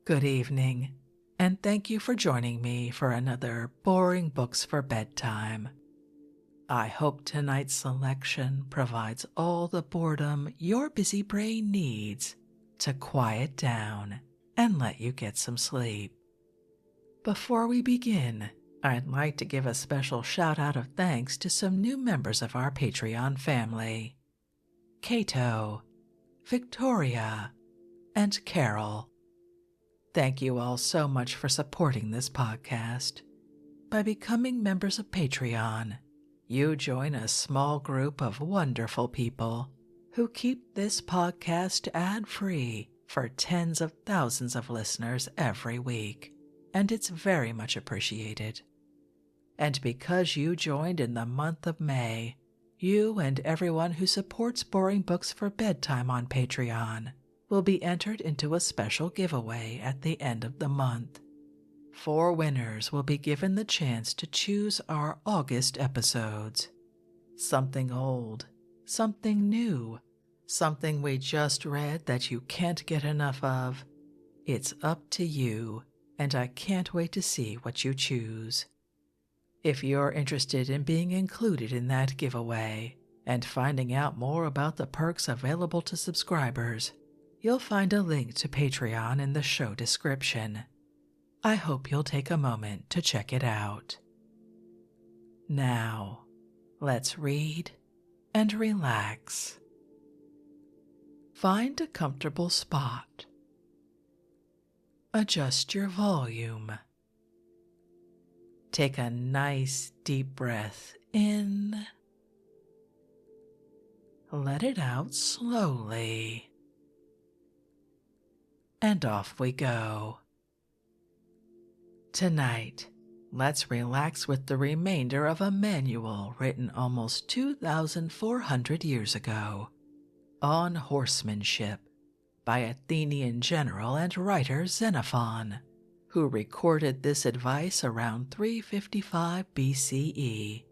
Good evening, and thank you for joining me for another Boring Books for Bedtime. I hope tonight's selection provides all the boredom your busy brain needs to quiet down and let you get some sleep. Before we begin, I'd like to give a special shout out of thanks to some new members of our Patreon family: Cato, Victoria, and Carol. Thank you all so much for supporting this podcast. By becoming members of Patreon, you join a small group of wonderful people who keep this podcast ad-free for tens of thousands of listeners every week, and it's very much appreciated. And because you joined in the month of May, you and everyone who supports Boring Books for Bedtime on Patreon will be entered into a special giveaway at the end of the month. 4 winners will be given the chance to choose our August episodes. Something old, something new, something we just read that you can't get enough of. It's up to you, and I can't wait to see what you choose. If you're interested in being included in that giveaway and finding out more about the perks available to subscribers, you'll find a link to Patreon in the show description. I hope you'll take a moment to check it out. Now, let's read and relax. Find a comfortable spot. Adjust your volume. Take a nice deep breath in. Let it out slowly. And off we go. Tonight, let's relax with the remainder of a manual written almost 2,400 years ago, On Horsemanship, by Athenian general and writer Xenophon, who recorded this advice around 355 BCE.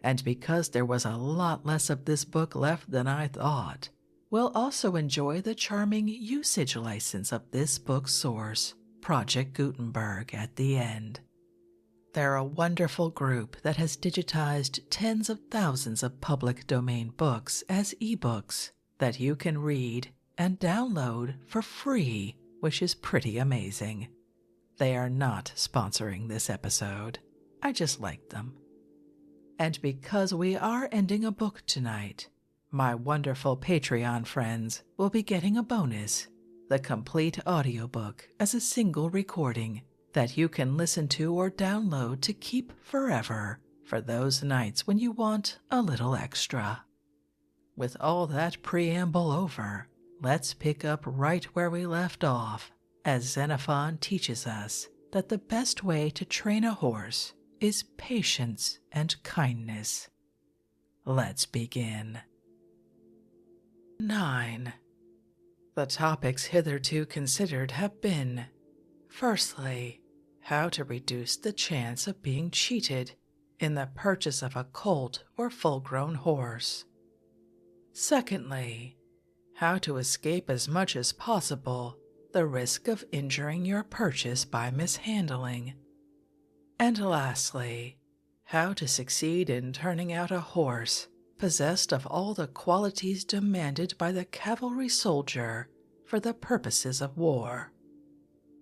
And because there was a lot less of this book left than I thought, we'll also enjoy the charming usage license of this book's source, Project Gutenberg, at the end. They're a wonderful group that has digitized tens of thousands of public domain books as ebooks that you can read and download for free, which is pretty amazing. They are not sponsoring this episode. I just like them. And because we are ending a book tonight, my wonderful Patreon friends will be getting a bonus, the complete audiobook as a single recording that you can listen to or download to keep forever for those nights when you want a little extra. With all that preamble over, let's pick up right where we left off, as Xenophon teaches us that the best way to train a horse is patience and kindness. Let's begin. 9. The topics hitherto considered have been: firstly, how to reduce the chance of being cheated in the purchase of a colt or full-grown horse. Secondly, how to escape as much as possible the risk of injuring your purchase by mishandling. And lastly, how to succeed in turning out a horse possessed of all the qualities demanded by the cavalry soldier for the purposes of war.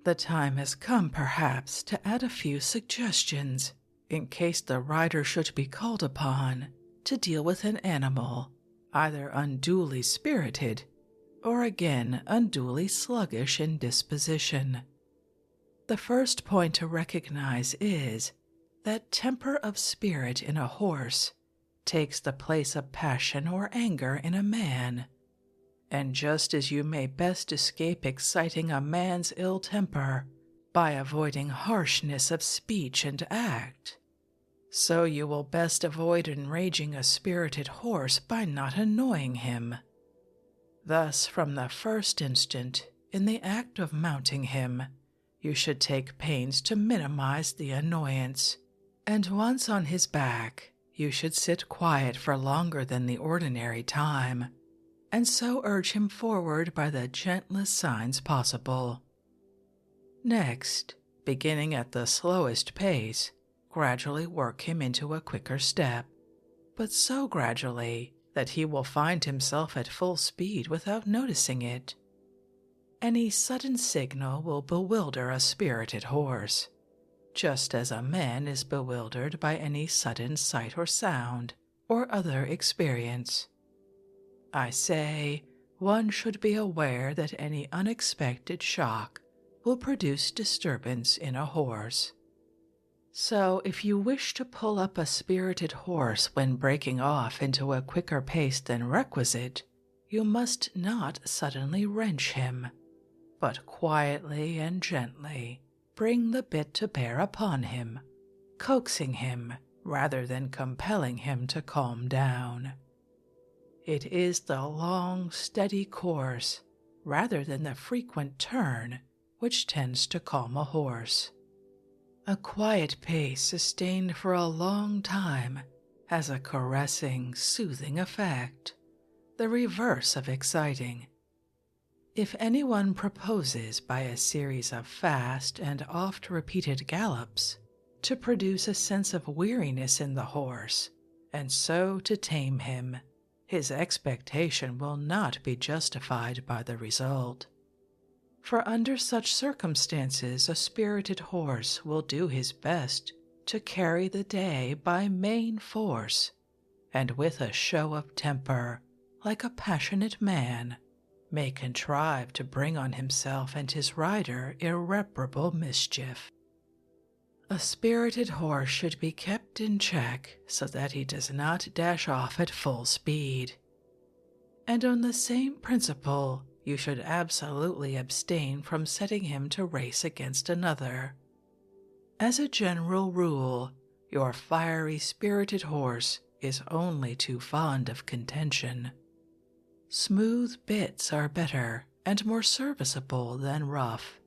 The time has come, perhaps, to add a few suggestions in case the rider should be called upon to deal with an animal either unduly spirited or again unduly sluggish in disposition. The first point to recognize is that temper of spirit in a horse takes the place of passion or anger in a man. And just as you may best escape exciting a man's ill temper by avoiding harshness of speech and act, so you will best avoid enraging a spirited horse by not annoying him. Thus, from the first instant, in the act of mounting him, you should take pains to minimize the annoyance, and once on his back, you should sit quiet for longer than the ordinary time, and so urge him forward by the gentlest signs possible. Next, beginning at the slowest pace, gradually work him into a quicker step, but so gradually that he will find himself at full speed without noticing it. Any sudden signal will bewilder a spirited horse, just as a man is bewildered by any sudden sight or sound or other experience. I say, one should be aware that any unexpected shock will produce disturbance in a horse. So if you wish to pull up a spirited horse when breaking off into a quicker pace than requisite, you must not suddenly wrench him, but quietly and gently bring the bit to bear upon him, coaxing him rather than compelling him to calm down. It is the long, steady course, rather than the frequent turn, which tends to calm a horse. A quiet pace sustained for a long time has a caressing, soothing effect, the reverse of exciting. If anyone proposes by a series of fast and oft-repeated gallops to produce a sense of weariness in the horse, and so to tame him, his expectation will not be justified by the result. For under such circumstances a spirited horse will do his best to carry the day by main force, and with a show of temper, like a passionate man, may contrive to bring on himself and his rider irreparable mischief. A spirited horse should be kept in check so that he does not dash off at full speed. And on the same principle, you should absolutely abstain from setting him to race against another. As a general rule, your fiery spirited horse is only too fond of contention. Smooth bits are better and more serviceable than rough.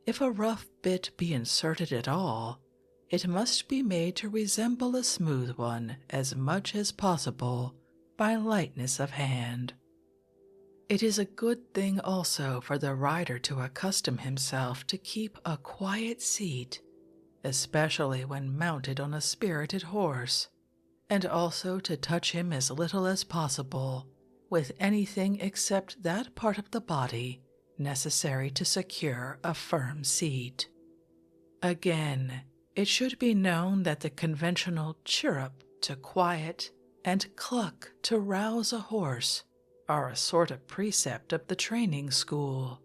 If a rough bit be inserted at all, it must be made to resemble a smooth one as much as possible by lightness of hand. It is a good thing also for the rider to accustom himself to keep a quiet seat, especially when mounted on a spirited horse, and also to touch him as little as possible with anything except that part of the body necessary to secure a firm seat. Again, it should be known that the conventional chirrup to quiet and cluck to rouse a horse are a sort of precept of the training school,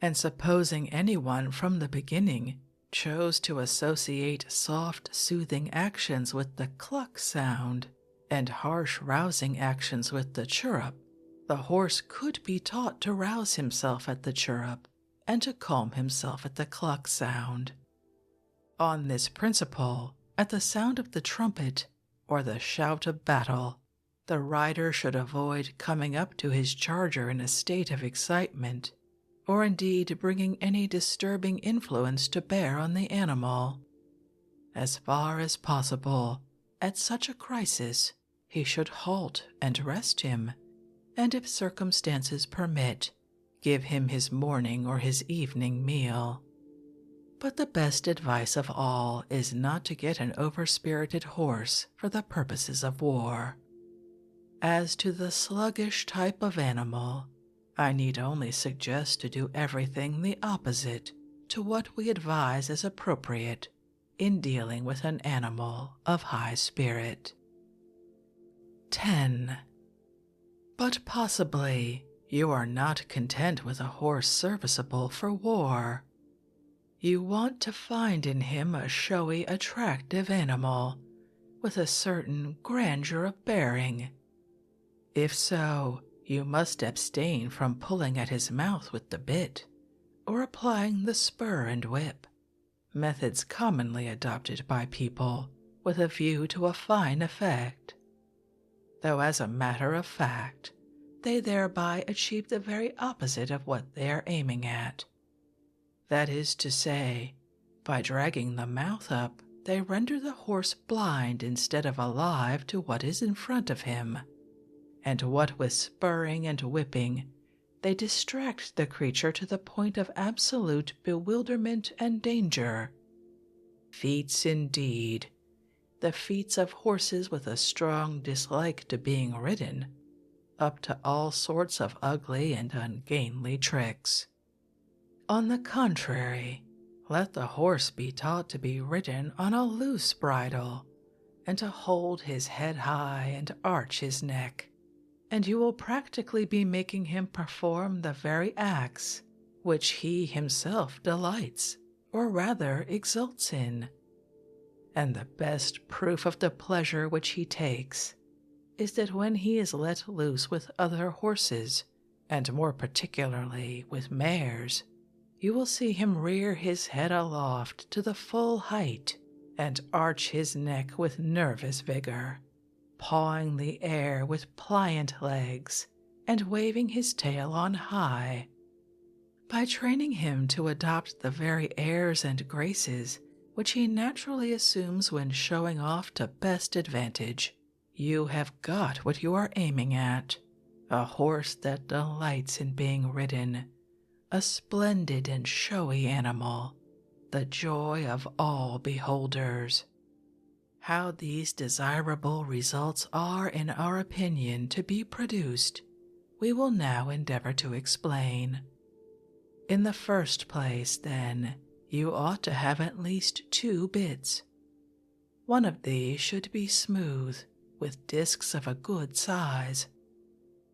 and supposing anyone from the beginning chose to associate soft, soothing actions with the cluck sound and harsh, rousing actions with the chirrup, the horse could be taught to rouse himself at the chirrup and to calm himself at the cluck sound. On this principle, at the sound of the trumpet or the shout of battle, the rider should avoid coming up to his charger in a state of excitement, or indeed bringing any disturbing influence to bear on the animal. As far as possible, at such a crisis, he should halt and rest him, and if circumstances permit, give him his morning or his evening meal. But the best advice of all is not to get an overspirited horse for the purposes of war. As to the sluggish type of animal, I need only suggest to do everything the opposite to what we advise as appropriate in dealing with an animal of high spirit. 10. But possibly you are not content with a horse serviceable for war. You want to find in him a showy, attractive animal with a certain grandeur of bearing. If so, you must abstain from pulling at his mouth with the bit, or applying the spur and whip, methods commonly adopted by people with a view to a fine effect, though as a matter of fact, they thereby achieve the very opposite of what they are aiming at. That is to say, by dragging the mouth up, they render the horse blind instead of alive to what is in front of him, and what with spurring and whipping, they distract the creature to the point of absolute bewilderment and danger. Feats indeed, the feats of horses with a strong dislike to being ridden, up to all sorts of ugly and ungainly tricks. On the contrary, let the horse be taught to be ridden on a loose bridle, and to hold his head high and arch his neck, and you will practically be making him perform the very acts which he himself delights, or rather exults in. And the best proof of the pleasure which he takes is that when he is let loose with other horses, and more particularly with mares, you will see him rear his head aloft to the full height and arch his neck with nervous vigor, pawing the air with pliant legs and waving his tail on high. By training him to adopt the very airs and graces which he naturally assumes when showing off to best advantage, you have got what you are aiming at, a horse that delights in being ridden, a splendid and showy animal, the joy of all beholders. How these desirable results are, in our opinion, to be produced, we will now endeavor to explain. In the first place, then, you ought to have at least 2 bits. One of these should be smooth, with discs of a good size.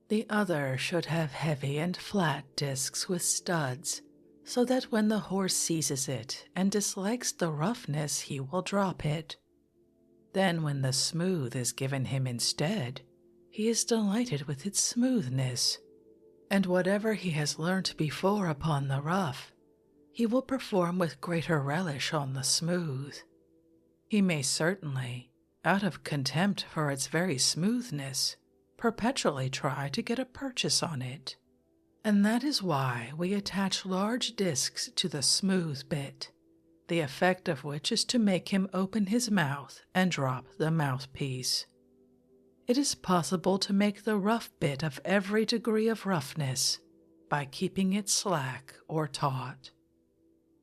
The other should have heavy and flat discs with studs, so that when the horse seizes it and dislikes the roughness, he will drop it. Then when the smooth is given him instead, he is delighted with its smoothness, and whatever he has learnt before upon the rough, he will perform with greater relish on the smooth. He may certainly, out of contempt for its very smoothness, perpetually try to get a purchase on it, and that is why we attach large discs to the smooth bit, the effect of which is to make him open his mouth and drop the mouthpiece. It is possible to make the rough bit of every degree of roughness by keeping it slack or taut.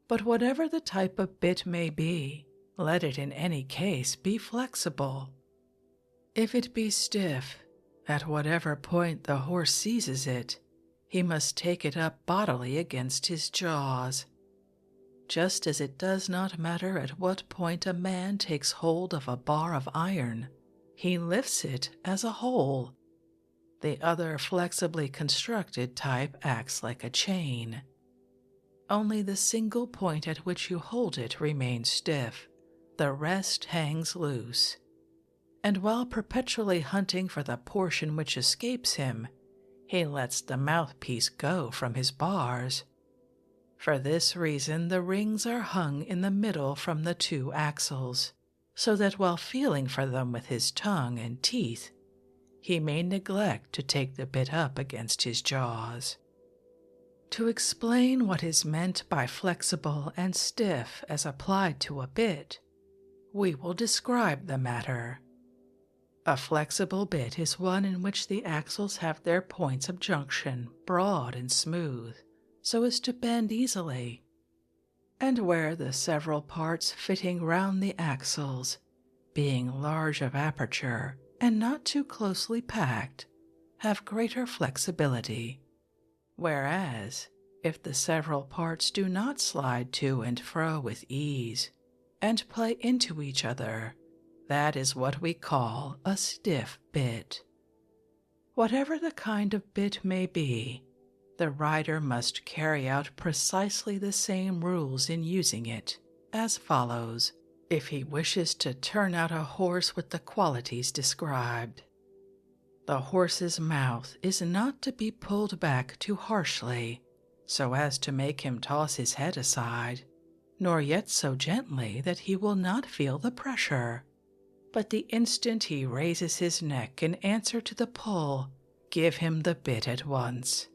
But whatever the type of bit may be, let it in any case be flexible. If it be stiff, at whatever point the horse seizes it, he must take it up bodily against his jaws. Just as it does not matter at what point a man takes hold of a bar of iron, he lifts it as a whole. The other flexibly constructed type acts like a chain. Only the single point at which you hold it remains stiff, the rest hangs loose. And while perpetually hunting for the portion which escapes him, he lets the mouthpiece go from his bars. For this reason the rings are hung in the middle from the 2 axles, so that while feeling for them with his tongue and teeth, he may neglect to take the bit up against his jaws. To explain what is meant by flexible and stiff as applied to a bit, we will describe the matter. A flexible bit is one in which the axles have their points of junction broad and smooth, so as to bend easily, and where the several parts fitting round the axles, being large of aperture and not too closely packed, have greater flexibility. Whereas, if the several parts do not slide to and fro with ease, and play into each other, that is what we call a stiff bit. Whatever the kind of bit may be, the rider must carry out precisely the same rules in using it, as follows, if he wishes to turn out a horse with the qualities described. The horse's mouth is not to be pulled back too harshly, so as to make him toss his head aside, nor yet so gently that he will not feel the pressure. But the instant he raises his neck in answer to the pull, give him the bit at once.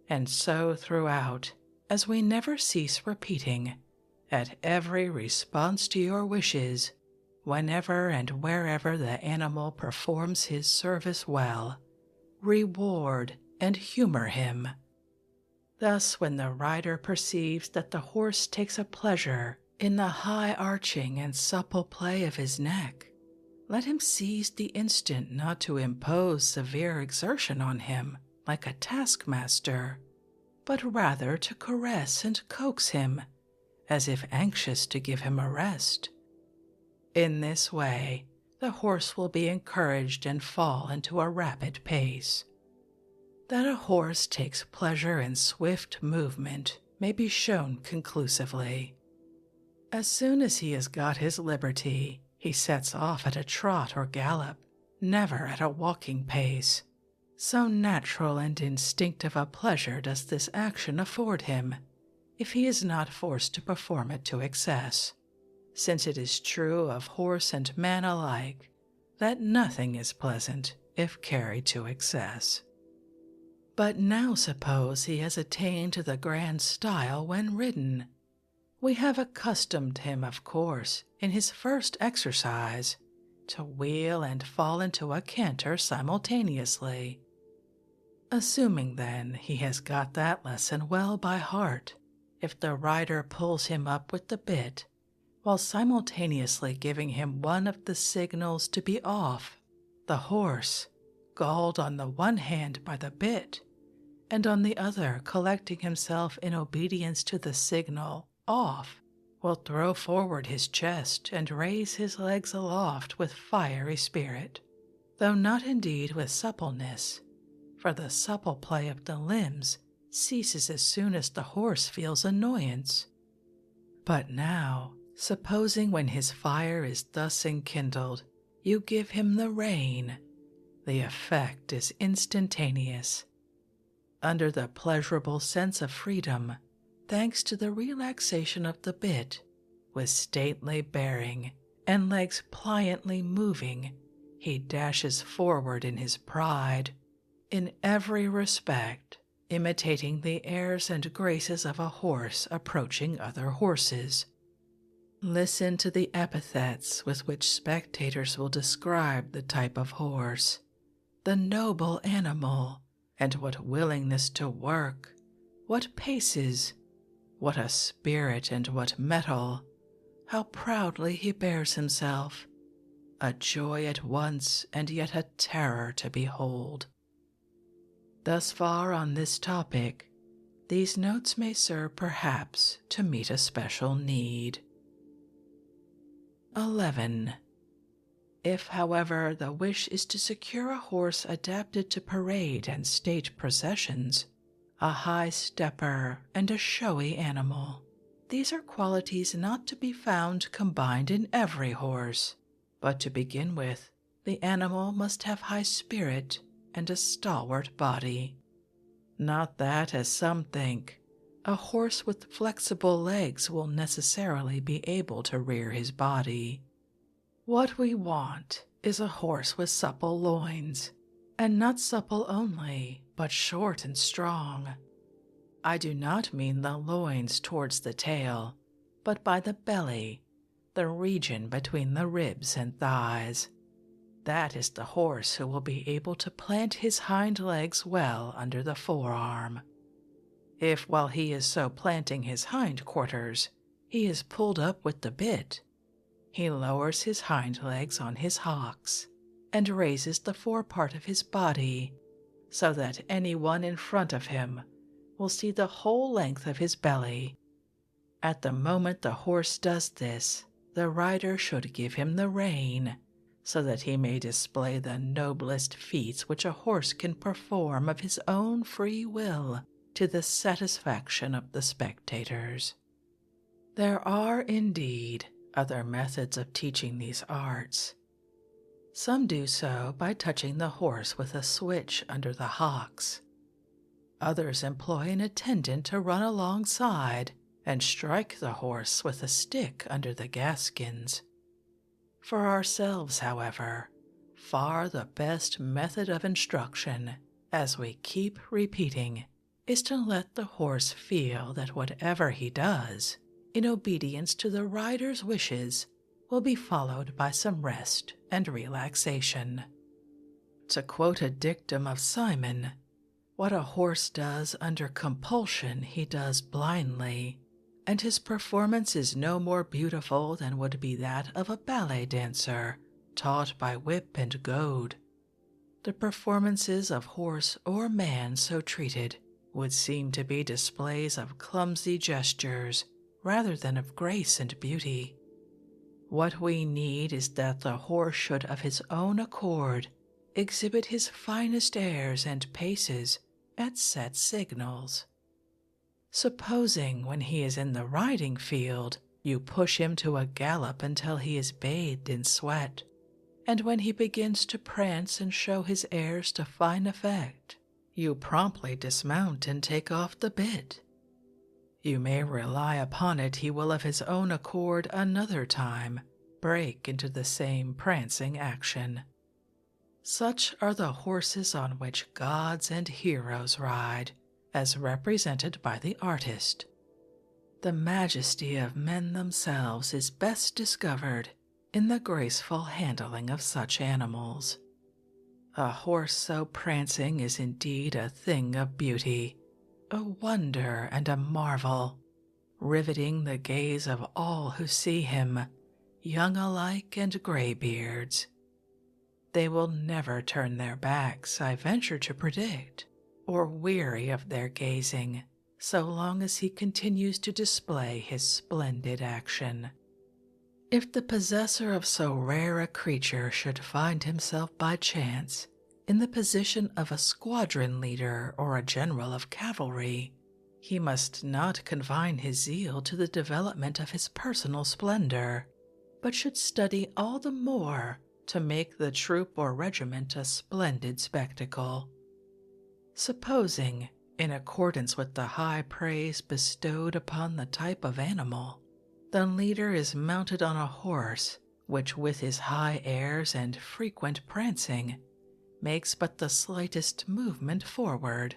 And so throughout, as we never cease repeating, at every response to your wishes, whenever and wherever the animal performs his service well, reward and humor him. Thus, when the rider perceives that the horse takes a pleasure in the high arching and supple play of his neck, let him seize the instant not to impose severe exertion on him like a taskmaster, but rather to caress and coax him, as if anxious to give him a rest. In this way, the horse will be encouraged and fall into a rapid pace. That a horse takes pleasure in swift movement may be shown conclusively. As soon as he has got his liberty, he sets off at a trot or gallop, never at a walking pace. So natural and instinctive a pleasure does this action afford him, if he is not forced to perform it to excess, since it is true of horse and man alike that nothing is pleasant if carried to excess. But now suppose he has attained to the grand style when ridden. We have accustomed him, of course, in his first exercise, to wheel and fall into a canter simultaneously. Assuming, then, he has got that lesson well by heart, if the rider pulls him up with the bit, while simultaneously giving him one of the signals to be off, the horse, galled on the one hand by the bit, and on the other collecting himself in obedience to the signal off, will throw forward his chest and raise his legs aloft with fiery spirit, though not indeed with suppleness, for the supple play of the limbs ceases as soon as the horse feels annoyance. But now, supposing when his fire is thus enkindled, you give him the rein, the effect is instantaneous. Under the pleasurable sense of freedom, thanks to the relaxation of the bit, with stately bearing and legs pliantly moving, he dashes forward in his pride, in every respect imitating the airs and graces of a horse approaching other horses. Listen to the epithets with which spectators will describe the type of horse, the noble animal, and what willingness to work, what paces, what a spirit and what mettle, how proudly he bears himself, a joy at once and yet a terror to behold. Thus far on this topic, these notes may serve perhaps to meet a special need. 11. If, however, the wish is to secure a horse adapted to parade and state processions, a high stepper and a showy animal, these are qualities not to be found combined in every horse, but to begin with, the animal must have high spirit and a stalwart body. Not that, as some think, a horse with flexible legs will necessarily be able to rear his body. What we want is a horse with supple loins, and not supple only, but short and strong. I do not mean the loins towards the tail, but by the belly, the region between the ribs and thighs. That is the horse who will be able to plant his hind legs well under the forearm. If while he is so planting his hind quarters, he is pulled up with the bit, he lowers his hind legs on his hocks, and raises the forepart of his body, so that anyone in front of him will see the whole length of his belly. At the moment the horse does this, the rider should give him the rein, so that he may display the noblest feats which a horse can perform of his own free will to the satisfaction of the spectators. There are, indeed, other methods of teaching these arts. Some do so by touching the horse with a switch under the hocks. Others employ an attendant to run alongside and strike the horse with a stick under the gaskins. For ourselves, however, far the best method of instruction, as we keep repeating, is to let the horse feel that whatever he does, in obedience to the rider's wishes, will be followed by some rest and relaxation. To quote a dictum of Simon, What a horse does under compulsion he does blindly, and his performance is no more beautiful than would be that of a ballet dancer taught by whip and goad. The performances of horse or man so treated would seem to be displays of clumsy gestures rather than of grace and beauty. What we need is that the horse should of his own accord exhibit his finest airs and paces at set signals. Supposing when he is in the riding field, you push him to a gallop until he is bathed in sweat, and when he begins to prance and show his airs to fine effect, you promptly dismount and take off the bit. You may rely upon it he will of his own accord another time break into the same prancing action. Such are the horses on which gods and heroes ride, as represented by the artist. The majesty of men themselves is best discovered in the graceful handling of such animals. A horse so prancing is indeed a thing of beauty, a wonder and a marvel, riveting the gaze of all who see him, young alike and graybeards. They will never turn their backs, I venture to predict, or weary of their gazing, so long as he continues to display his splendid action. If the possessor of so rare a creature should find himself by chance in the position of a squadron leader or a general of cavalry, he must not confine his zeal to the development of his personal splendor, but should study all the more to make the troop or regiment a splendid spectacle. Supposing, in accordance with the high praise bestowed upon the type of animal, the leader is mounted on a horse which with his high airs and frequent prancing makes but the slightest movement forward.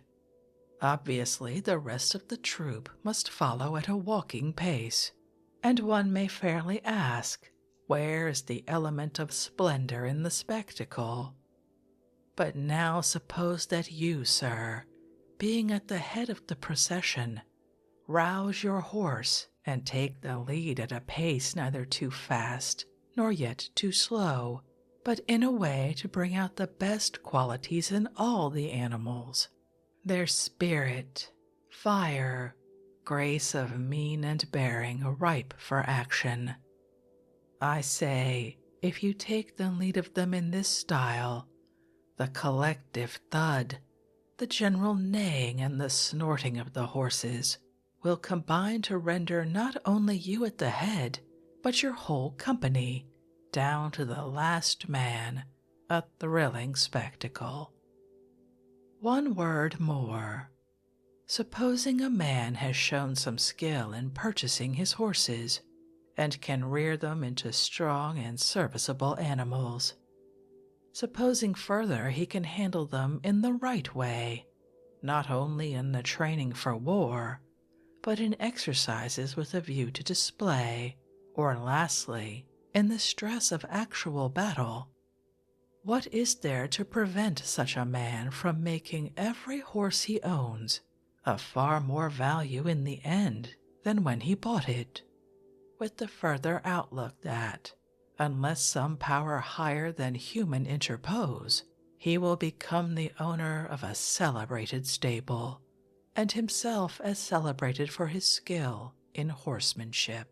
Obviously, the rest of the troop must follow at a walking pace, and one may fairly ask, where is the element of splendor in the spectacle? But now suppose that you, sir, being at the head of the procession, rouse your horse and take the lead at a pace neither too fast nor yet too slow, but in a way to bring out the best qualities in all the animals, their spirit, fire, grace of mien and bearing ripe for action. I say, if you take the lead of them in this style, the collective thud, the general neighing and the snorting of the horses will combine to render not only you at the head, but your whole company, down to the last man, a thrilling spectacle. One word more. Supposing a man has shown some skill in purchasing his horses, and can rear them into strong and serviceable animals. Supposing further he can handle them in the right way, not only in the training for war, but in exercises with a view to display, or lastly, in the stress of actual battle. What is there to prevent such a man from making every horse he owns of far more value in the end than when he bought it, with the further outlook that, unless some power higher than human interpose, he will become the owner of a celebrated stable, and himself as celebrated for his skill in horsemanship.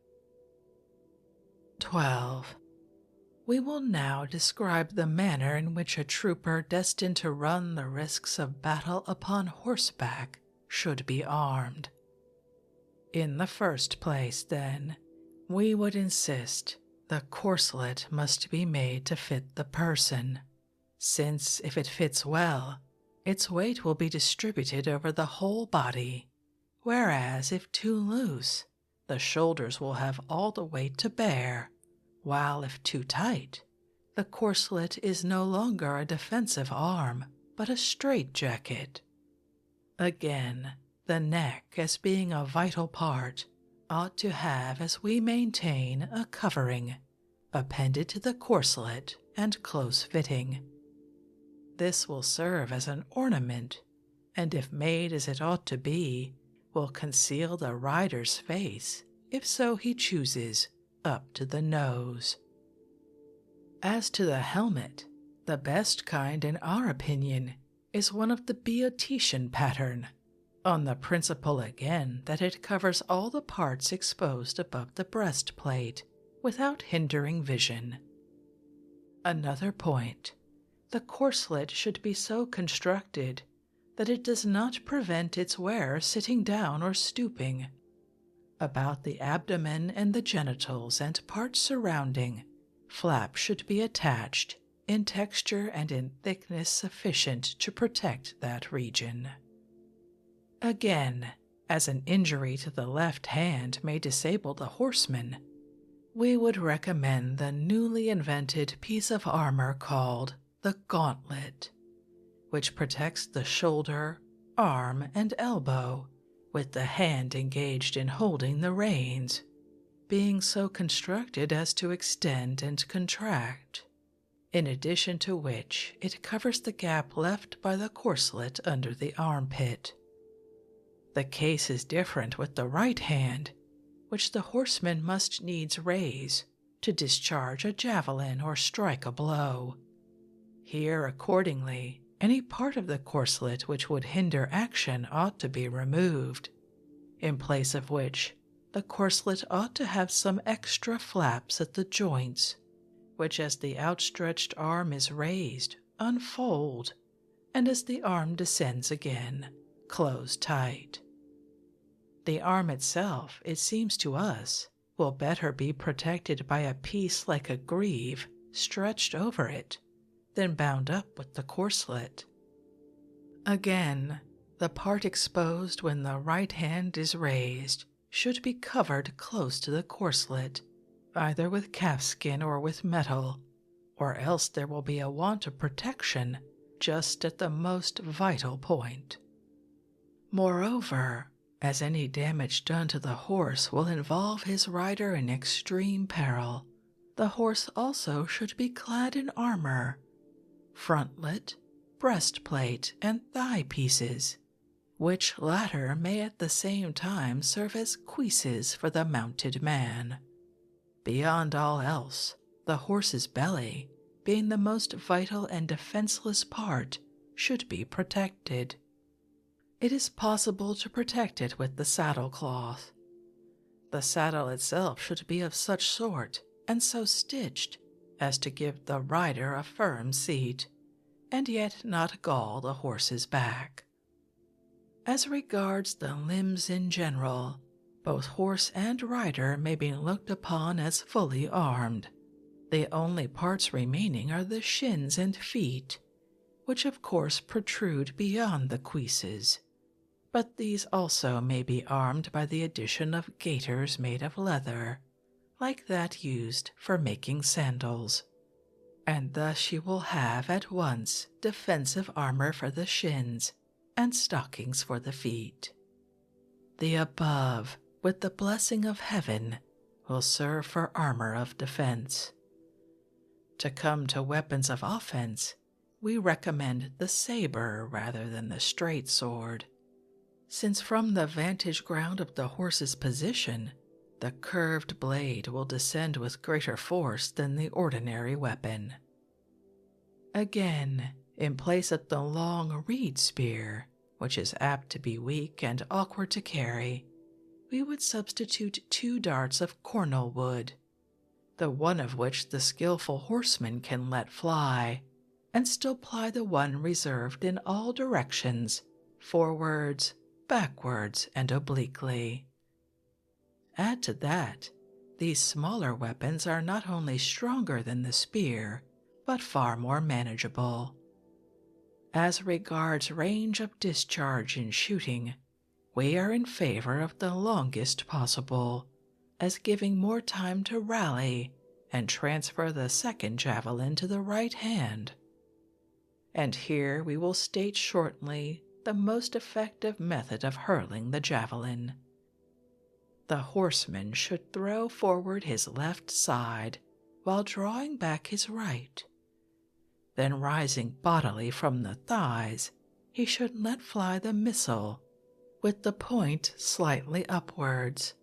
12. We will now describe the manner in which a trooper destined to run the risks of battle upon horseback should be armed. In the first place, then, we would insist the corselet must be made to fit the person, since if it fits well, its weight will be distributed over the whole body, whereas if too loose, the shoulders will have all the weight to bear, while if too tight, the corselet is no longer a defensive arm, but a straitjacket. Again, the neck, as being a vital part, ought to have, as we maintain, a covering, appended to the corselet and close-fitting. This will serve as an ornament, and if made as it ought to be, will conceal the rider's face, if so he chooses, up to the nose. As to the helmet, the best kind in our opinion is one of the Boeotian pattern, on the principle again that it covers all the parts exposed above the breastplate without hindering vision. Another point, the corselet should be so constructed that it does not prevent its wearer sitting down or stooping. About the abdomen and the genitals and parts surrounding, flaps should be attached in texture and in thickness sufficient to protect that region. Again, as an injury to the left hand may disable the horseman, we would recommend the newly invented piece of armor called the gauntlet, which protects the shoulder, arm, and elbow, with the hand engaged in holding the reins, being so constructed as to extend and contract, in addition to which it covers the gap left by the corselet under the armpit. The case is different with the right hand, which the horseman must needs raise to discharge a javelin or strike a blow. Here, accordingly, any part of the corselet which would hinder action ought to be removed, in place of which the corselet ought to have some extra flaps at the joints, which as the outstretched arm is raised, unfold, and as the arm descends again, close tight. The arm itself, it seems to us, will better be protected by a piece like a greave stretched over it than bound up with the corselet. Again, the part exposed when the right hand is raised should be covered close to the corselet, either with calfskin or with metal, or else there will be a want of protection just at the most vital point. Moreover, as any damage done to the horse will involve his rider in extreme peril, the horse also should be clad in armor, frontlet, breastplate, and thigh pieces, which latter may at the same time serve as cuisses for the mounted man. Beyond all else, the horse's belly, being the most vital and defenseless part, should be protected. It is possible to protect it with the saddle cloth. The saddle itself should be of such sort and so stitched as to give the rider a firm seat, and yet not gall the horse's back. As regards the limbs in general, both horse and rider may be looked upon as fully armed. The only parts remaining are the shins and feet, which of course protrude beyond the cuisses, but these also may be armed by the addition of gaiters made of leather, like that used for making sandals, and thus you will have at once defensive armor for the shins and stockings for the feet. The above, with the blessing of heaven, will serve for armor of defense. To come to weapons of offense, we recommend the saber rather than the straight sword, since from the vantage ground of the horse's position, the curved blade will descend with greater force than the ordinary weapon. Again, in place of the long reed spear, which is apt to be weak and awkward to carry, we would substitute 2 darts of cornel wood, the one of which the skillful horseman can let fly, and still ply the one reserved in all directions, forwards, backwards, and obliquely. Add to that, these smaller weapons are not only stronger than the spear, but far more manageable. As regards range of discharge in shooting, we are in favor of the longest possible, as giving more time to rally and transfer the second javelin to the right hand. And here we will state shortly the most effective method of hurling the javelin. The horseman should throw forward his left side while drawing back his right. Then rising bodily from the thighs, he should let fly the missile with the point slightly upwards.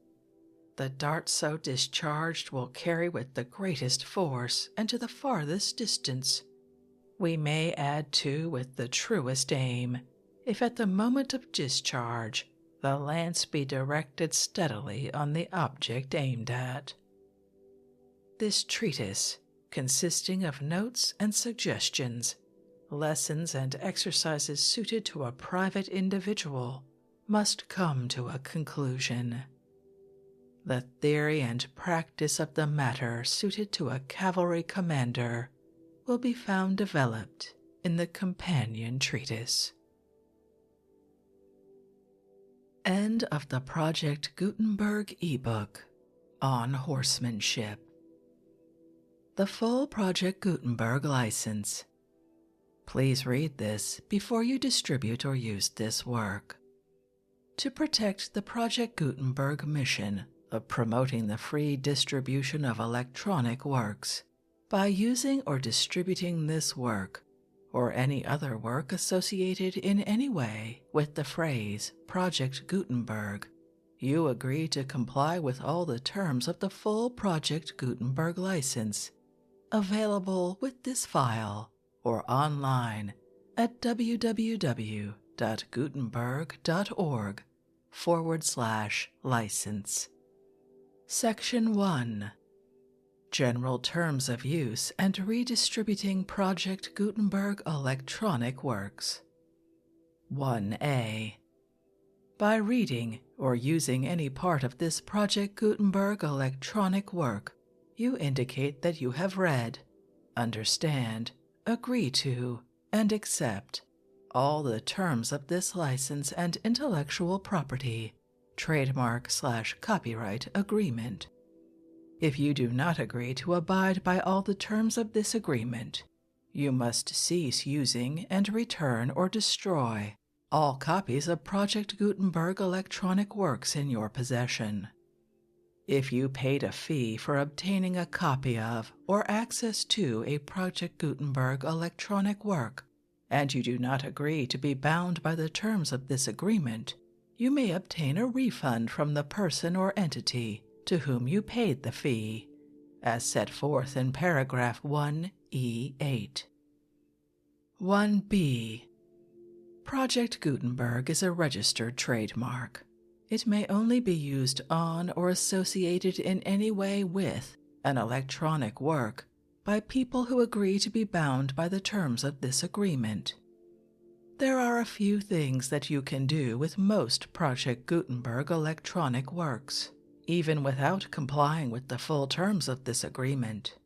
The dart so discharged will carry with the greatest force and to the farthest distance. We may add too with the truest aim, if at the moment of discharge the lance be directed steadily on the object aimed at. This treatise, consisting of notes and suggestions, lessons and exercises suited to a private individual, must come to a conclusion. The theory and practice of the matter suited to a cavalry commander will be found developed in the companion treatise. End of the Project Gutenberg ebook, On Horsemanship. The full Project Gutenberg license. Please read this before you distribute or use this work. To protect the Project Gutenberg mission of promoting the free distribution of electronic works, by using or distributing this work, or any other work associated in any way with the phrase Project Gutenberg, you agree to comply with all the terms of the full Project Gutenberg license, available with this file or online at www.gutenberg.org/license. Section 1. General Terms of Use and Redistributing Project Gutenberg Electronic Works. 1a. By reading or using any part of this Project Gutenberg electronic work, you indicate that you have read, understand, agree to, and accept all the terms of this license and intellectual property, trademark/copyright agreement. If you do not agree to abide by all the terms of this agreement, you must cease using and return or destroy all copies of Project Gutenberg electronic works in your possession. If you paid a fee for obtaining a copy of or access to a Project Gutenberg electronic work, and you do not agree to be bound by the terms of this agreement, you may obtain a refund from the person or entity to whom you paid the fee, as set forth in paragraph 1E8. 1b. Project Gutenberg is a registered trademark. It may only be used on or associated in any way with an electronic work by people who agree to be bound by the terms of this agreement. There are a few things that you can do with most Project Gutenberg electronic works, even without complying with the full terms of this agreement.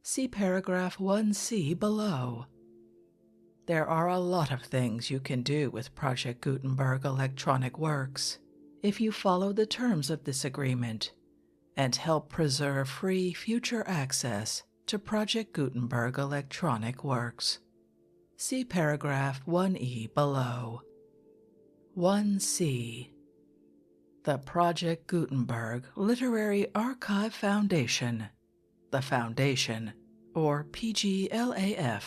See paragraph 1c below. There are a lot of things you can do with Project Gutenberg electronic works if you follow the terms of this agreement and help preserve free future access to Project Gutenberg electronic works. See paragraph 1e below. 1c. The Project Gutenberg Literary Archive Foundation, the Foundation, or PGLAF,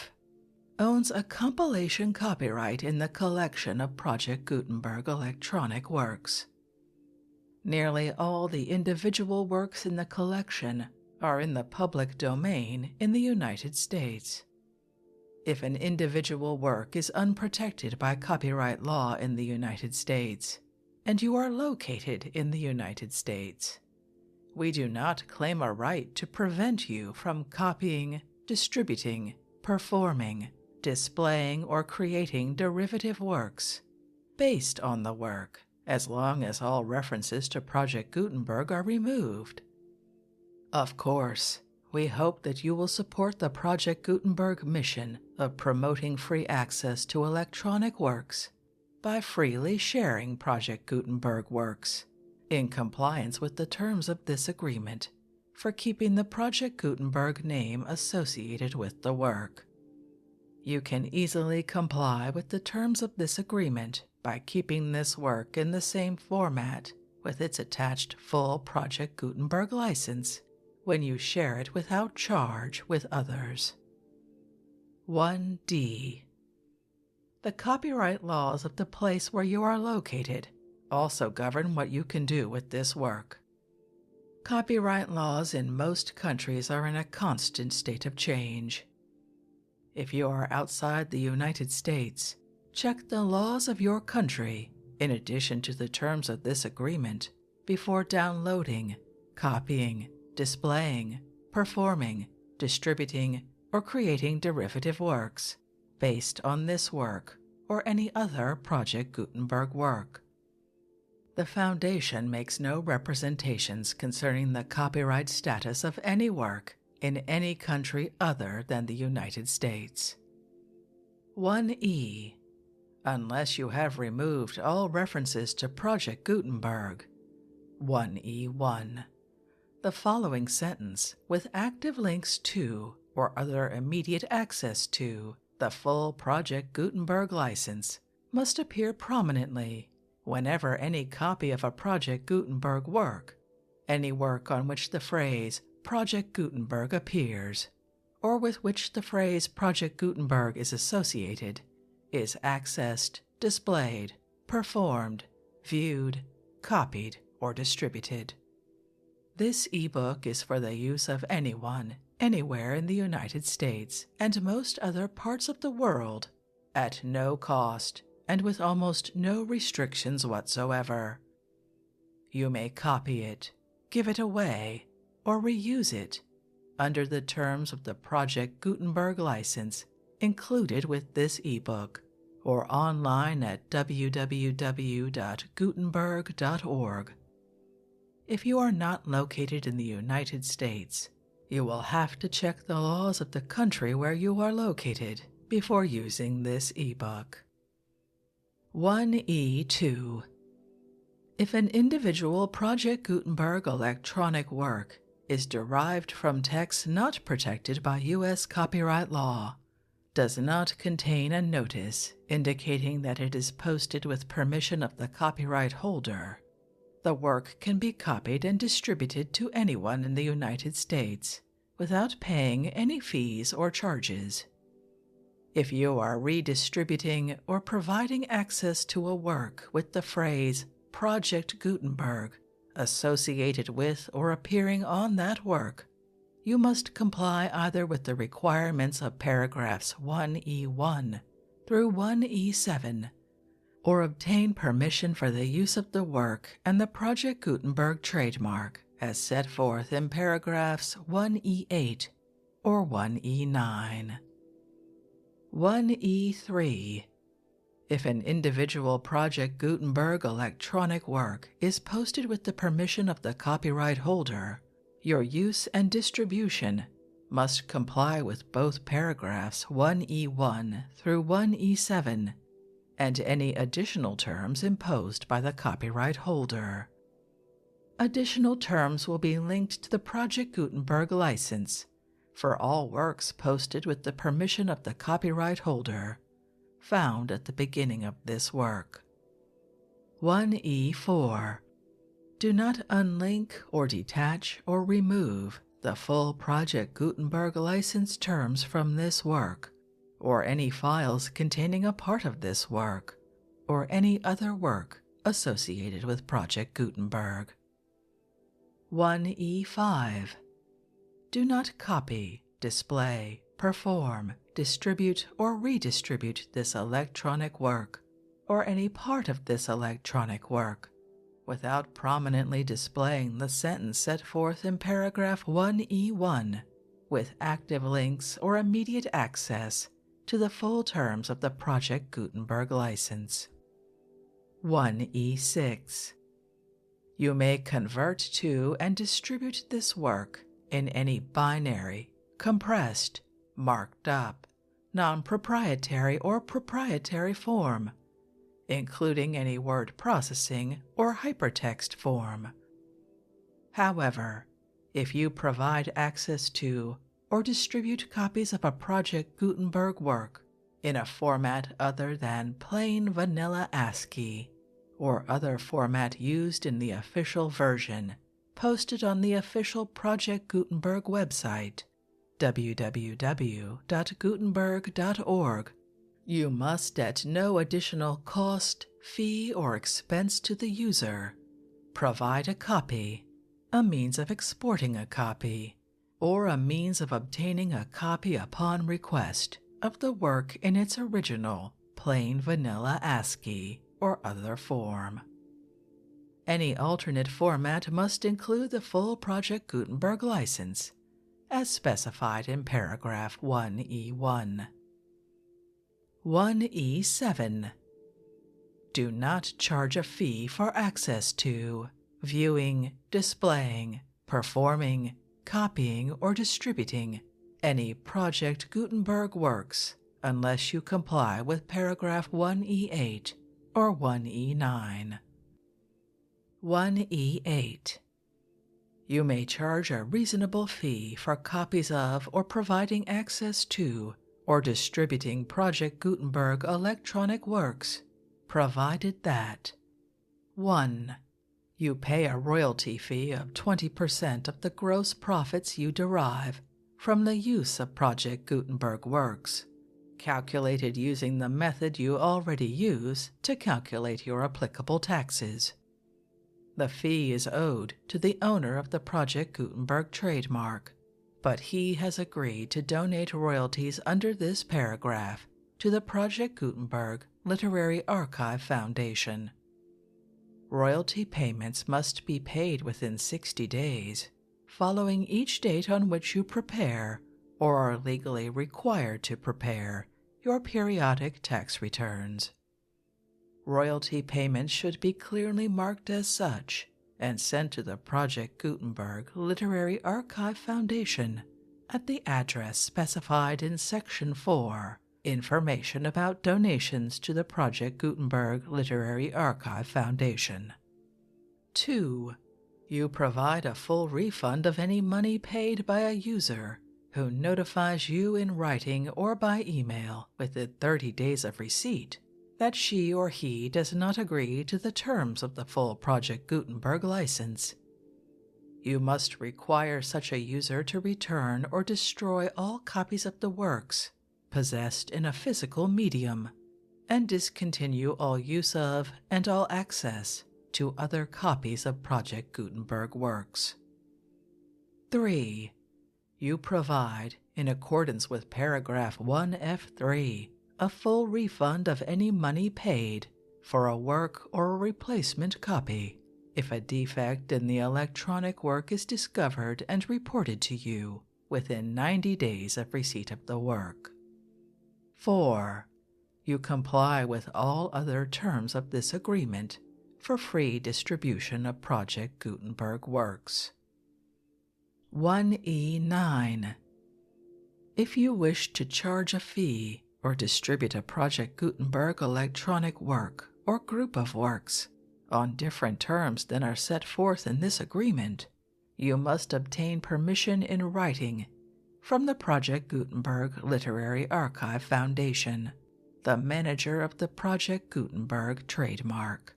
owns a compilation copyright in the collection of Project Gutenberg electronic works. Nearly all the individual works in the collection are in the public domain in the United States. If an individual work is unprotected by copyright law in the United States, and you are located in the United States, we do not claim a right to prevent you from copying, distributing, performing, displaying, or creating derivative works based on the work, as long as all references to Project Gutenberg are removed. Of course, we hope that you will support the Project Gutenberg mission of promoting free access to electronic works by freely sharing Project Gutenberg works in compliance with the terms of this agreement for keeping the Project Gutenberg name associated with the work. You can easily comply with the terms of this agreement by keeping this work in the same format with its attached full Project Gutenberg license when you share it without charge with others. 1d. The copyright laws of the place where you are located also govern what you can do with this work. Copyright laws in most countries are in a constant state of change. If you are outside the United States, check the laws of your country in addition to the terms of this agreement before downloading, copying, displaying, performing, distributing, or creating derivative works based on this work or any other Project Gutenberg work. The Foundation makes no representations concerning the copyright status of any work in any country other than the United States. 1E. Unless you have removed all references to Project Gutenberg. 1E1. The following sentence, with active links to or other immediate access to the full Project Gutenberg license, must appear prominently whenever any copy of a Project Gutenberg work, any work on which the phrase Project Gutenberg appears, or with which the phrase Project Gutenberg is associated, is accessed, displayed, performed, viewed, copied, or distributed. This ebook is for the use of anyone, anywhere in the United States and most other parts of the world, at no cost and with almost no restrictions whatsoever. You may copy it, give it away, or reuse it under the terms of the Project Gutenberg license included with this ebook, or online at www.gutenberg.org. If you are not located in the United States, you will have to check the laws of the country where you are located before using this ebook. 1E2. If an individual Project Gutenberg electronic work is derived from text not protected by U.S. copyright law, does not contain a notice indicating that it is posted with permission of the copyright holder, the work can be copied and distributed to anyone in the United States without paying any fees or charges. If you are redistributing or providing access to a work with the phrase Project Gutenberg associated with or appearing on that work, you must comply either with the requirements of paragraphs 1E1 through 1E7, or obtain permission for the use of the work and the Project Gutenberg trademark as set forth in paragraphs 1E8 or 1E9. 1E3. If an individual Project Gutenberg electronic work is posted with the permission of the copyright holder, your use and distribution must comply with both paragraphs 1E1 through 1E7 and any additional terms imposed by the copyright holder. Additional terms will be linked to the Project Gutenberg license for all works posted with the permission of the copyright holder, found at the beginning of this work. 1E4. Do not unlink or detach or remove the full Project Gutenberg license terms from this work, or any files containing a part of this work, or any other work associated with Project Gutenberg. 1E5. Do not copy, display, perform, distribute, or redistribute this electronic work, or any part of this electronic work, without prominently displaying the sentence set forth in paragraph 1E1 with active links or immediate access to the full terms of the Project Gutenberg license. 1E6. You may convert to and distribute this work in any binary, compressed, marked up, non-proprietary or proprietary form, including any word processing or hypertext form. However, if you provide access to or distribute copies of a Project Gutenberg work in a format other than plain vanilla ASCII or other format used in the official version posted on the official Project Gutenberg website, www.gutenberg.org, You must at no additional cost, fee, or expense to the user provide a copy, a means of exporting a copy, or a means of obtaining a copy upon request of the work in its original, plain vanilla ASCII or other form. Any alternate format must include the full Project Gutenberg license, as specified in paragraph 1E1. 1E7. Do not charge a fee for access to, viewing, displaying, performing, copying, or distributing any Project Gutenberg works unless you comply with paragraph 1E8 or 1E9. 1E8. You may charge a reasonable fee for copies of or providing access to or distributing Project Gutenberg electronic works, provided that 1. You pay a royalty fee of 20% of the gross profits you derive from the use of Project Gutenberg works, calculated using the method you already use to calculate your applicable taxes. The fee is owed to the owner of the Project Gutenberg trademark, but he has agreed to donate royalties under this paragraph to the Project Gutenberg Literary Archive Foundation. Royalty payments must be paid within 60 days, following each date on which you prepare or are legally required to prepare your periodic tax returns. Royalty payments should be clearly marked as such and sent to the Project Gutenberg Literary Archive Foundation at the address specified in Section 4, Information about Donations to the Project Gutenberg Literary Archive Foundation. 2. You provide a full refund of any money paid by a user who notifies you in writing or by email within 30 days of receipt that she or he does not agree to the terms of the full Project Gutenberg license. You must require such a user to return or destroy all copies of the works possessed in a physical medium and discontinue all use of and all access to other copies of Project Gutenberg works. 3. You provide, in accordance with paragraph 1F3, a full refund of any money paid for a work or a replacement copy if a defect in the electronic work is discovered and reported to you within 90 days of receipt of the work. 4. You comply with all other terms of this agreement for free distribution of Project Gutenberg works. 1E9. If you wish to charge a fee or distribute a Project Gutenberg electronic work or group of works on different terms than are set forth in this agreement, you must obtain permission in writing from the Project Gutenberg Literary Archive Foundation, the manager of the Project Gutenberg trademark.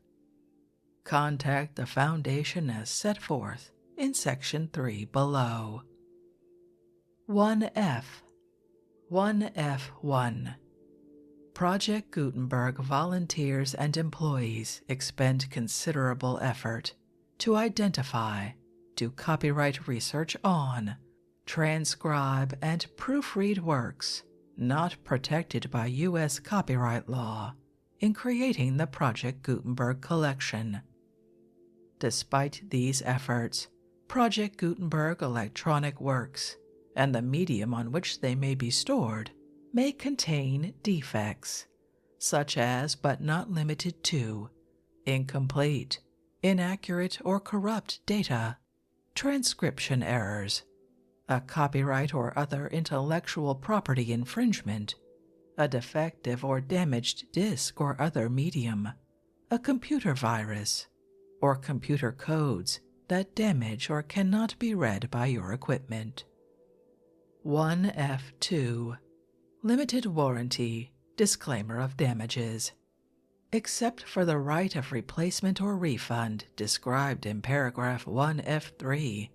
Contact the Foundation as set forth in Section 3 below. 1F. 1F1. Project Gutenberg volunteers and employees expend considerable effort to identify, do copyright research on, transcribe, and proofread works not protected by U.S. copyright law in creating the Project Gutenberg collection. Despite these efforts, Project Gutenberg electronic works and the medium on which they may be stored may contain defects, such as but not limited to incomplete, inaccurate, or corrupt data, transcription errors, a copyright or other intellectual property infringement, a defective or damaged disk or other medium, a computer virus, or computer codes that damage or cannot be read by your equipment. 1F2. Limited warranty, disclaimer of damages. Except for the right of replacement or refund described in paragraph 1F3,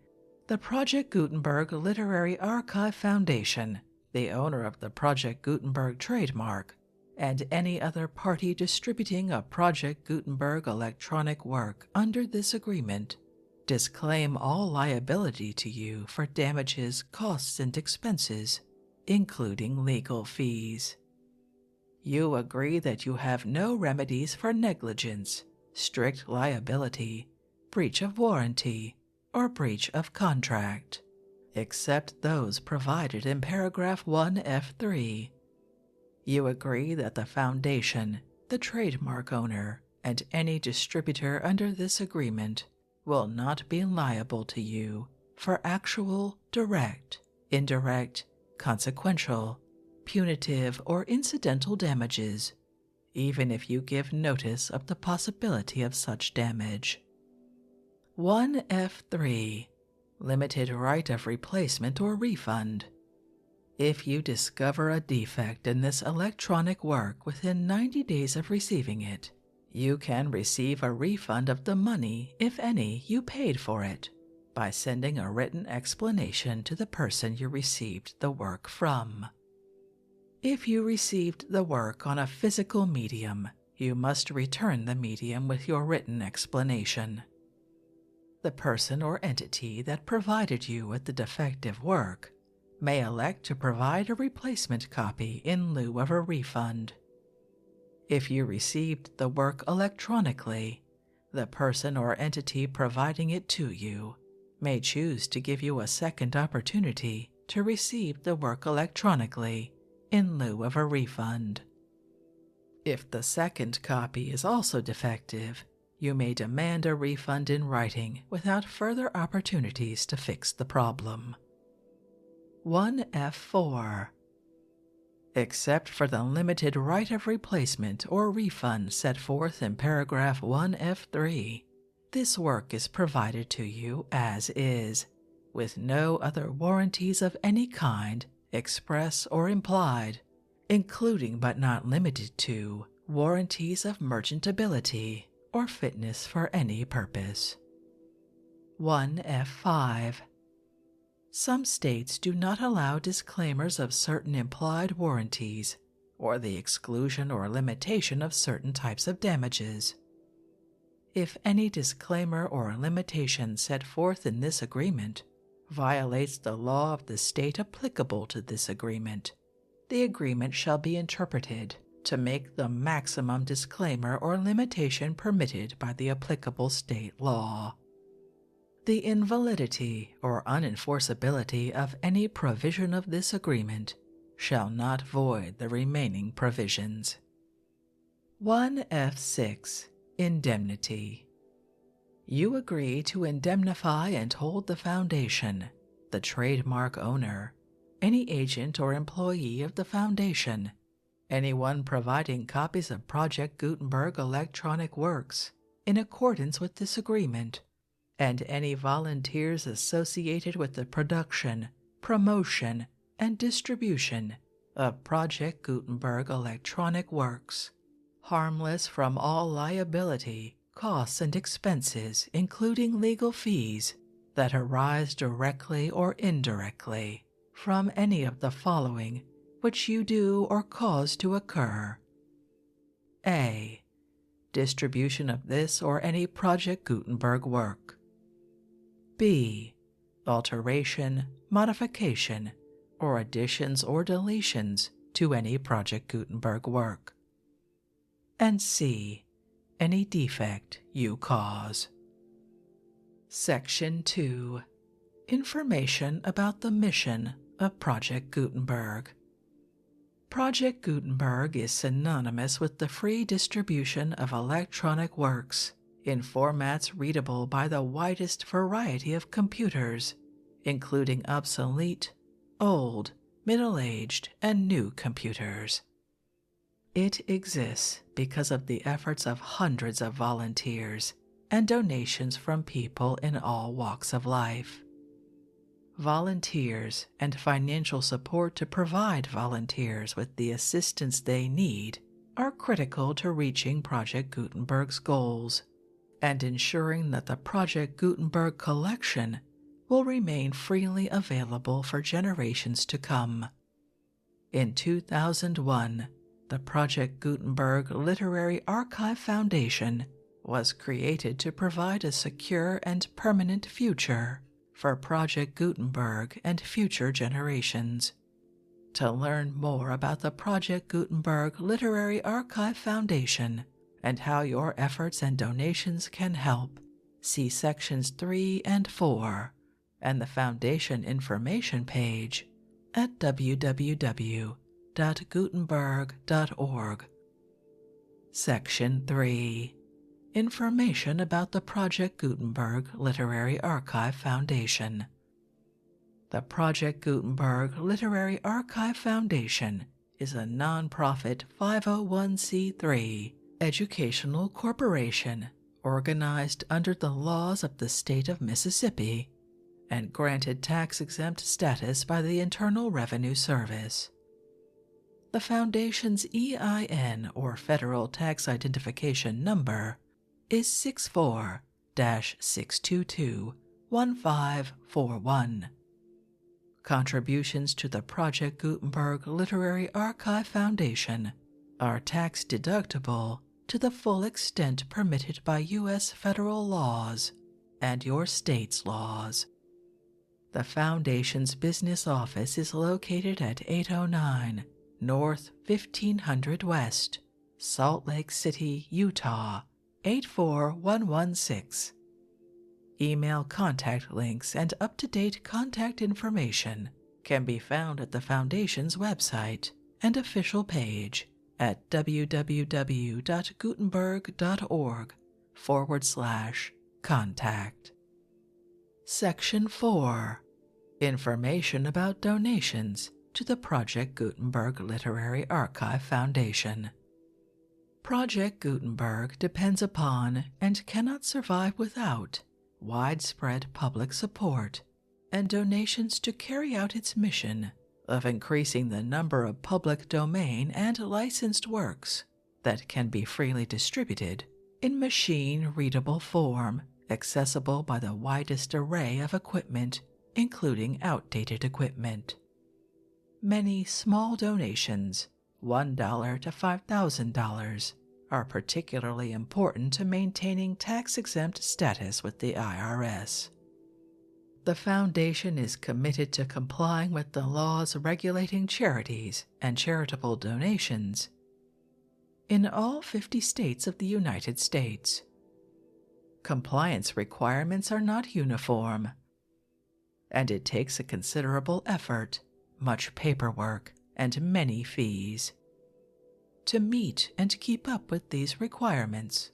the Project Gutenberg Literary Archive Foundation, the owner of the Project Gutenberg trademark, and any other party distributing a Project Gutenberg electronic work under this agreement disclaim all liability to you for damages, costs, and expenses, including legal fees. You agree that you have no remedies for negligence, strict liability, breach of warranty, or breach of contract, except those provided in paragraph 1F3. You agree that the Foundation, the trademark owner, and any distributor under this agreement will not be liable to you for actual, direct, indirect, consequential, punitive, or incidental damages, even if you give notice of the possibility of such damage. 1F3. Limited right of replacement or refund. If you discover a defect in this electronic work within 90 days of receiving it, you can receive a refund of the money, if any, you paid for it, by sending a written explanation to the person you received the work from. If you received the work on a physical medium, you must return the medium with your written explanation. The person or entity that provided you with the defective work may elect to provide a replacement copy in lieu of a refund. If you received the work electronically, the person or entity providing it to you may choose to give you a second opportunity to receive the work electronically in lieu of a refund. If the second copy is also defective, you may demand a refund in writing without further opportunities to fix the problem. 1F4. Except for the limited right of replacement or refund set forth in paragraph 1F3, this work is provided to you as is, with no other warranties of any kind, express or implied, including but not limited to warranties of merchantability or fitness for any purpose. 1F5. Some states do not allow disclaimers of certain implied warranties or the exclusion or limitation of certain types of damages. If any disclaimer or limitation set forth in this agreement violates the law of the state applicable to this agreement, the agreement shall be interpreted to make the maximum disclaimer or limitation permitted by the applicable state law. The invalidity or unenforceability of any provision of this agreement shall not void the remaining provisions. 1F6. Indemnity. You agree to indemnify and hold the Foundation, the trademark owner, any agent or employee of the Foundation, anyone providing copies of Project Gutenberg electronic works in accordance with this agreement, and any volunteers associated with the production, promotion, and distribution of Project Gutenberg electronic works, harmless from all liability, costs, and expenses, including legal fees, that arise directly or indirectly from any of the following which you do or cause to occur. A. Distribution of this or any Project Gutenberg work. B. Alteration, modification, or additions or deletions to any Project Gutenberg work. And C. Any defect you cause. Section 2. Information about the mission of Project Gutenberg. Project Gutenberg is synonymous with the free distribution of electronic works in formats readable by the widest variety of computers, including obsolete, old, middle-aged, and new computers. It exists because of the efforts of hundreds of volunteers and donations from people in all walks of life. Volunteers and financial support to provide volunteers with the assistance they need are critical to reaching Project Gutenberg's goals and ensuring that the Project Gutenberg collection will remain freely available for generations to come. In 2001, The Project Gutenberg Literary Archive Foundation was created to provide a secure and permanent future for Project Gutenberg and future generations. To learn more about the Project Gutenberg Literary Archive Foundation and how your efforts and donations can help, see Sections 3 and 4 and the Foundation information page at www.gutenberg.org. Section 3. Information about the Project Gutenberg Literary Archive Foundation. The Project Gutenberg Literary Archive Foundation is a non-profit 501c3 educational corporation organized under the laws of the state of Mississippi and granted tax-exempt status by the Internal Revenue Service. The Foundation's EIN, or Federal Tax Identification Number, is 64-622-1541. Contributions to the Project Gutenberg Literary Archive Foundation are tax-deductible to the full extent permitted by U.S. federal laws and your state's laws. The Foundation's business office is located at 809 North 1500 West, Salt Lake City, Utah, 84116. Email contact links and up-to-date contact information can be found at the Foundation's website and official page at www.gutenberg.org/contact. Section 4. Information about donations to the Project Gutenberg Literary Archive Foundation. Project Gutenberg depends upon and cannot survive without widespread public support and donations to carry out its mission of increasing the number of public domain and licensed works that can be freely distributed in machine-readable form, accessible by the widest array of equipment, including outdated equipment. Many small donations, $1 to $5,000, are particularly important to maintaining tax-exempt status with the IRS. The Foundation is committed to complying with the laws regulating charities and charitable donations in all 50 states of the United States. Compliance requirements are not uniform, and it takes a considerable effort, much paperwork, and many fees to meet and keep up with these requirements.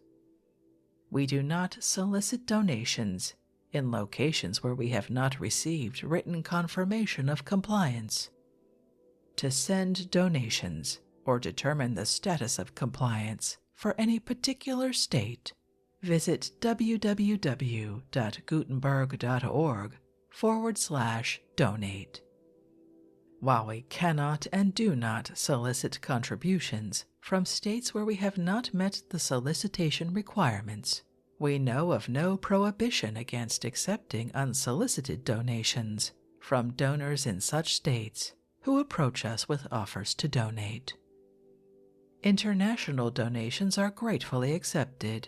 We do not solicit donations in locations where we have not received written confirmation of compliance. To send donations or determine the status of compliance for any particular state, visit www.gutenberg.org/donate. While we cannot and do not solicit contributions from states where we have not met the solicitation requirements, we know of no prohibition against accepting unsolicited donations from donors in such states who approach us with offers to donate. International donations are gratefully accepted,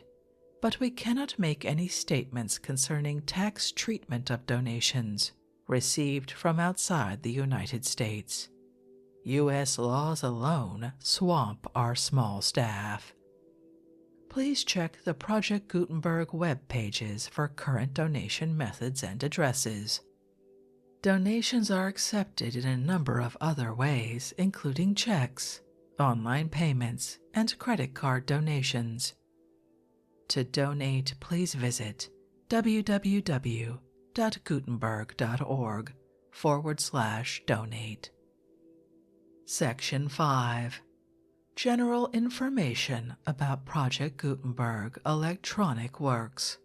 but we cannot make any statements concerning tax treatment of donations received from outside the United States. U.S. laws alone swamp our small staff. Please check the Project Gutenberg web pages for current donation methods and addresses. Donations are accepted in a number of other ways, including checks, online payments, and credit card donations. To donate, please visit www.gutenberg.org/donate. Section 5. General information about Project Gutenberg electronic works.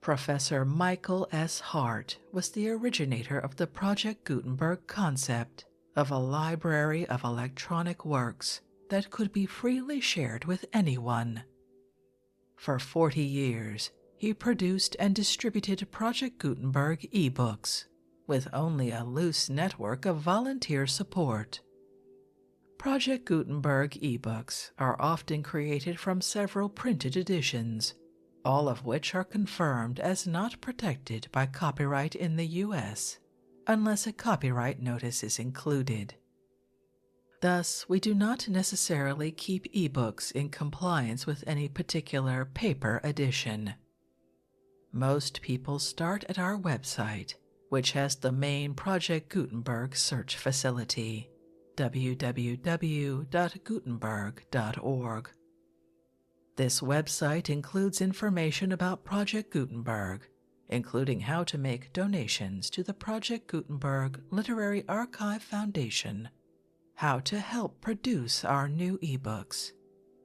Professor Michael S. Hart was the originator of the Project Gutenberg concept of a library of electronic works that could be freely shared with anyone. For 40 years, he produced and distributed Project Gutenberg e-books with only a loose network of volunteer support. Project Gutenberg ebooks are often created from several printed editions, all of which are confirmed as not protected by copyright in the U.S. unless a copyright notice is included. Thus, we do not necessarily keep ebooks in compliance with any particular paper edition. Most people start at our website, which has the main Project Gutenberg search facility, www.gutenberg.org. This website includes information about Project Gutenberg, including how to make donations to the Project Gutenberg Literary Archive Foundation, how to help produce our new ebooks,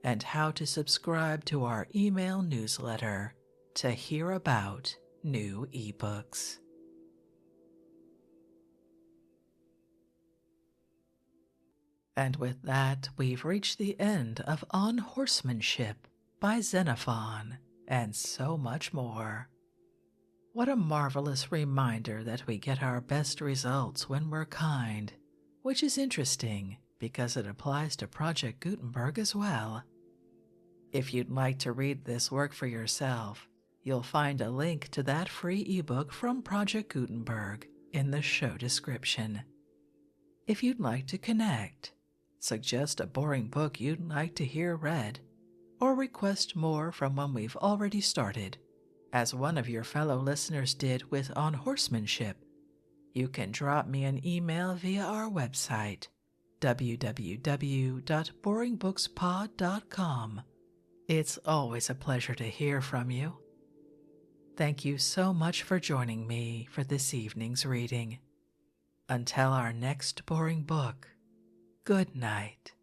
and how to subscribe to our email newsletter to hear about new ebooks. And with that, we've reached the end of On Horsemanship by Xenophon, and so much more. What a marvelous reminder that we get our best results when we're kind, which is interesting because it applies to Project Gutenberg as well. If you'd like to read this work for yourself, you'll find a link to that free ebook from Project Gutenberg in the show description. If you'd like to connect, suggest a boring book you'd like to hear read, or request more from one we've already started, as one of your fellow listeners did with On Horsemanship, you can drop me an email via our website, www.boringbookspod.com. It's always a pleasure to hear from you. Thank you so much for joining me for this evening's reading. Until our next boring book, good night.